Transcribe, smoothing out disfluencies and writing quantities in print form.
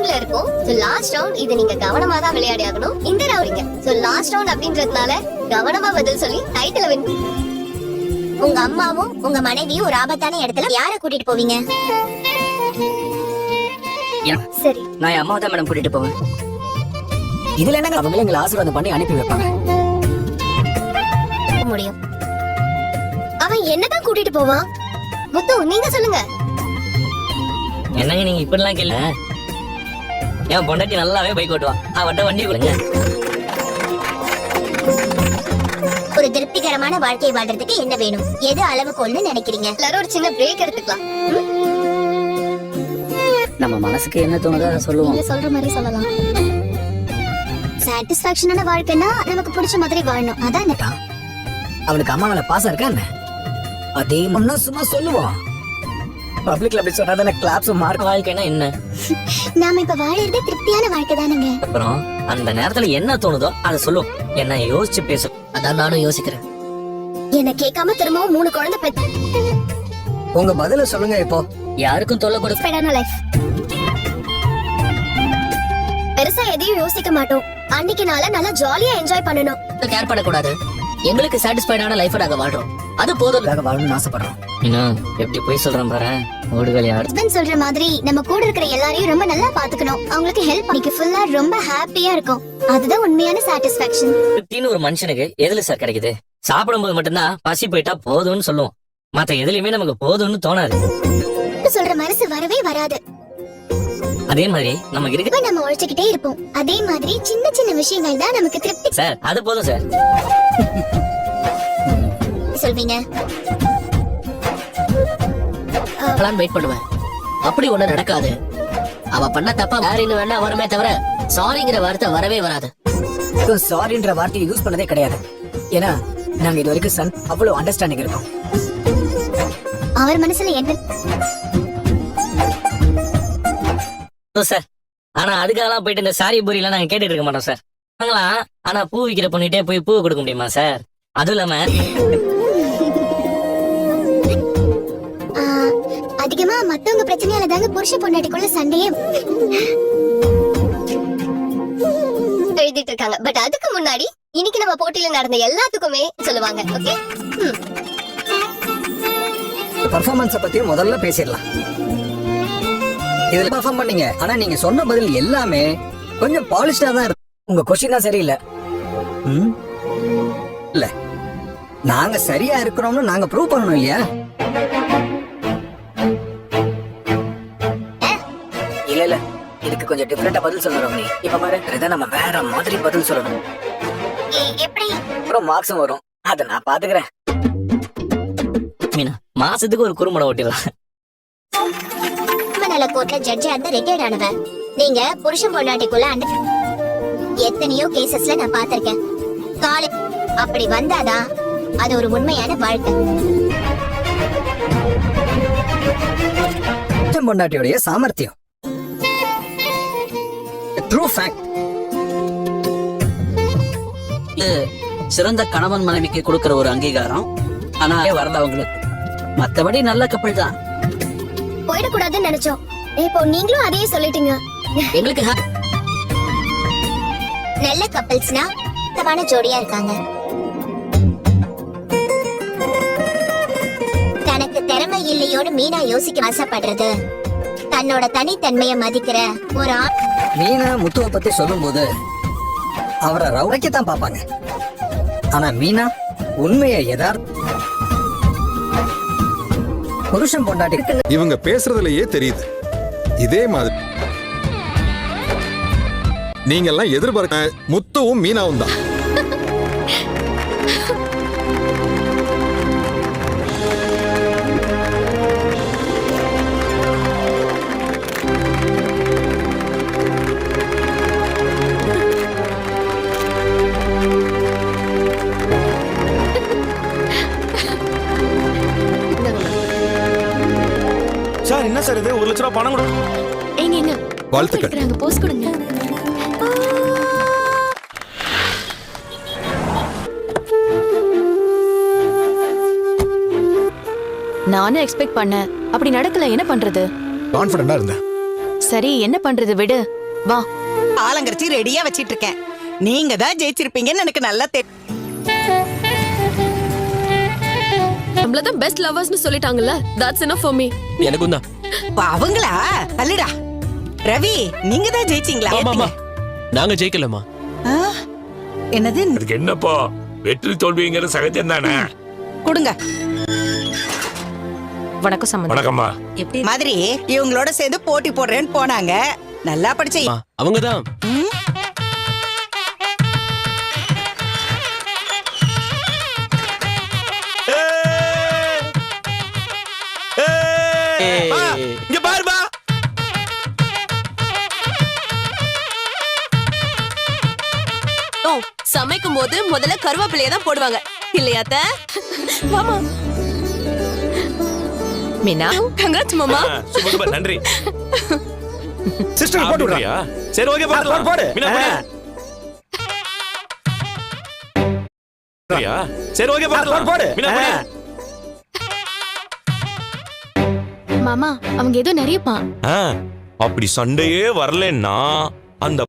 ரவுண்ட்ல இருக்கும். So last round இது நீங்க கவனமா தான் விளையாடி ஆகணும். இந்த ரவுண்டிங்க சோ லாஸ்ட் ரவுண்ட் அப்படின்றதுனால கவனமா பதில் சொல்லி டைட்டில் வின். உங்க அம்மாவும் உங்க மனைவியும் ஒரு ஆபத்தான இடத்துல யாரை கூட்டிட்டு போவீங்க? சரி, நான் என் அம்மா தான் மேடம் கூட்டிட்டு போவேன். இதுல என்னங்க அவங்களே எங்களை ஆசீர்வாதம் பண்ணி அனுப்பி வைப்பாங்க. முடியும். அவன் என்னதான் கூட்டிட்டு போவான்? முத்து நீங்க சொல்லுங்க. என்னங்க நீங்க இப்படிலாம் கேள்வி? என் பொண்டாட்டி நல்லாவே பைக் ஓட்டுவா, அவட்ட வண்டி கொடுங்க. ஒரு திருப்திகரமான வாழ்க்கையை வாழ்றதுக்கு என்ன வேணும்? எது அளவுகோல்னு நினைக்கிறீங்க? எல்லாரும் ஒரு சின்ன பிரேக் எடுத்துக்கலாம். நம்ம மனசுக்கு என்ன தோணுதோ அதை சொல்லுவோம். நீங்க சொல்ற மாதிரி சொல்லலாம். சாட்டிஸ்பாக்சனான வாழ்க்கைனா நமக்கு பிடிச்ச மாதிரி வாழணும். அதான் அவனுக்கு அம்மா மேல பாசம் இருக்கா என்ன? அதே முன்ன சும்மா சொல்லுவோம். பப்ளிக்ல அப்படி சொன்னா தானே கிளாப்ஸ் மார்க். வாழ்க்கைனா என்ன? நாம இப்ப வாழறது திருப்தியான வாழ்க்கை தானுங்க. அப்புறம் அந்த நேரத்துல என்ன தோணுதோ அதை சொல்லும். என்ன யோசிச்சு பேசும். அதான் நானும் யோசிக்கிறேன். என்ன கேட்காம திரும்பவும் 3 குழந்தை பெத்து. உங்க பதில சொல்லுங்க. இப்போ யாருக்கும் தொல்லை கொடுக்க ஸ்பெடான லைஃப். பெருசா எதையும் யோசிக்க மாட்டோம். அன்னைக்கு நாள நல்லா ஜாலியா என்ஜாய் பண்ணணும். கேர் பண்ணக்கூடாது. எங்களுக்கு சாட்டிஸ்ஃபைடான லைஃப் நாங்க வாழ்றோம். அது போதும். வாழணும்னு ஆசைப்படுறோம். இன்னும் எப்படி போய் சொல்றேன் பாரு. ஓடுகள் யார் ஹஸ்பண்ட் சொல்ற மாதிரி நம்ம கூட இருக்கிற எல்லாரையும் ரொம்ப நல்லா பாத்துக்கணும். அவங்களுக்கு ஹெல்ப் பண்ணிக்க ஃபுல்லா ரொம்ப ஹாப்பியா இருக்கும். அதுதான் உண்மையான சாட்டிஸ்பாக்சன். திருப்தின்னு ஒரு மனுஷனுக்கு எதுல சார் கிடைக்குது? சாப்பிடும்போது மட்டும்தான் பசி போயிட்டா போதும்னு சொல்லுவோம். மத்த எதுலயுமே நமக்கு போதும்னு தோணாது. சொல்ற மனசு வரவே வராது. அதே மாதிரி நமக்கு இருக்கு. நம்ம உழைச்சுக்கிட்டே இருப்போம். அதே மாதிரி சின்ன சின்ன விஷயங்கள் தான் நமக்கு திருப்தி. சார் அது போதும் சார். சொல்வீங்க வெயிட் பண்ணுவேன். அப்படி ஒண்ணு நடக்காது. அவ பண்ண தப்பா வேறன்னு வேணா வருமே தவிர சாரிங்கிற வார்த்தை வரவே வராது. சாரின்ற வார்த்தையை யூஸ் பண்ணதே கிடையாது. ஏன்னா நாங்க இது வரைக்கும் அவ்வளவு அண்டர்ஸ்டாண்டிங் இருக்கோம். அவர் மனசுல என்ன சார்? ஆனா அதுக்காகலாம் போயிட்டு இந்த சாரி பூரி எல்லாம் நாங்க கேட்டுட்டு இருக்க மாட்டோம் சார். ஆனா பூ விக்கிற பொண்ணிட்டே போய் பூ கொடுக்க முடியுமா சார்? அதுவும் இல்லாம அதிகமா மத்தவங்க பிரச்சனையால தாங்க புருஷ பொண்டாட்டிக்குள்ள சண்டையே எழுதிட்டு இருக்காங்க. பட் அதுக்கு முன்னாடி இன்னைக்கு நம்ம போட்டியில நடந்த எல்லாத்துக்குமே சொல்லுவாங்க. ஓகே, பர்ஃபார்மன்ஸ பத்தி முதல்ல பேசிடலாம். இதுல பர்ஃபார்ம் பண்ணீங்க. ஆனா நீங்க சொன்ன பதில் எல்லாமே கொஞ்சம் பாலிஷ்டா தான் இருக்கு. உங்க கொஸ்டின் தான் சரியில்லை. இல்ல, நாங்க சரியா இருக்கிறோம்னு நாங்க ப்ரூவ் பண்ணணும் இல்லையா? இல்ல இதுக்கு கொஞ்சம் டிஃபரெண்டா பதில் சொல்லணும். நீ இப்ப பாரு, இதான் நம்ம வேற மாதிரி பதில் சொல்லணும். எப்படி? அப்புறம் மார்க்ஸும் வரும். அத நான் பாத்துக்கிறேன். மீனா, மாசத்துக்கு ஒரு குறும்படம் ஓட்டிடலாம். நல்ல கோர்ட்ல ஜட்ஜா அந்த ரிட்டையர்ட் ஆனவ. நீங்க புருஷன் பொண்டாட்டிக்குள்ள எத்தனையோ கேசஸ்ல நான் பாத்திருக்கேன். அப்படி வந்தாதான் அது ஒரு உண்மையான வாழ்க்கை. பொண்டாட்டியோடைய சாமர்த்தியம். True fact. சிறந்த கணவன் மனைவிக்கு கொடுக்கிற ஒரு அங்கீகாரம். ஆனா வரதவங்களுக்கு மத்தபடி நல்ல கப்பல் தான். போயிடக்கூடாதுன்னு நினைச்சோம். இப்போ நீங்களும் அதையே சொல்லிட்டீங்க. எங்களுக்கு நல்ல கப்பல்ஸ்னா தமான ஜோடியா இருக்காங்க. தனக்கு திறமை இல்லையோன்னு மீனா யோசிக்க ஆசைப்படுறது, தன்னோட தனித்தன்மையை மதிக்கிற ஒரு மீனா முத்துவ பத்தி சொல்லும் போது அவரை ரவுரைக்கத்தான் பாப்பாங்க. ஆனா மீனா உண்மையை புருஷன் பொண்டாட்டி இவங்க பேசுறதுலயே தெரியுது. இதே மாதிரி நீங்க எல்லாம் எதிர்பார்க்க முத்துவும் மீனாவும் தான். சார் என்ன சார் இது? 1 லட்சம் ரூபாய் பணம் கொடுங்க. எங்க வாழ்த்துக்கள். போஸ்ட் கொடுங்க. நானும் எக்ஸ்பெக்ட் பண்ணேன். அப்படி நடக்கல, என்ன பண்றது? கான்ஃபிடென்ட்டா இருந்தேன். சரி என்ன பண்றது விடு வா. ஆலங்கரிச்சி ரெடியா வச்சிட்டு இருக்கேன். நீங்க தான் ஜெயிச்சிருப்பீங்கன்னு எனக்கு நல்லா தெரியும். நம்மளதான் பெஸ்ட் லவர்ஸ்னு சொல்லிட்டாங்கல்ல. That's enough for me. எனக்கும் தான். அவங்களா அல்லடா. ரவி நீங்க தான் ஜெயிச்சீங்களா? ஆமாமா, நாங்க ஜெயிக்கலமா. ஆ, என்னது? அதுக்கு என்னப்பா, வெற்றி தோல்விங்கிறது சகஜம் தானே. கொடுங்க. வணக்கம் சம்பந்தி. வணக்கம்மா. மாதிரி இவங்களோட சேர்ந்து போட்டி போடுறேன்னு போனாங்க. நல்லா படிச்ச அவங்கதான். இங்க பாருமா. சமைக்கும் போது முதல்ல கருவேப்பிலைய தான் போடுவாங்க இல்லையா அத்தை? வாமா மீனா. கங்க்ராட்ஸ் மாமா. சூப்பர், நன்றி. சிஸ்டர் போட்டு விடுறியா? சரி ஓகே, போடு போடு. மீனா போடு. சரி ஓகே, போடு. மீனா போடு. மாமா அவங்க ஏதோ நிறையப்பா. அப்படி சண்டையே வரலன்னா அந்த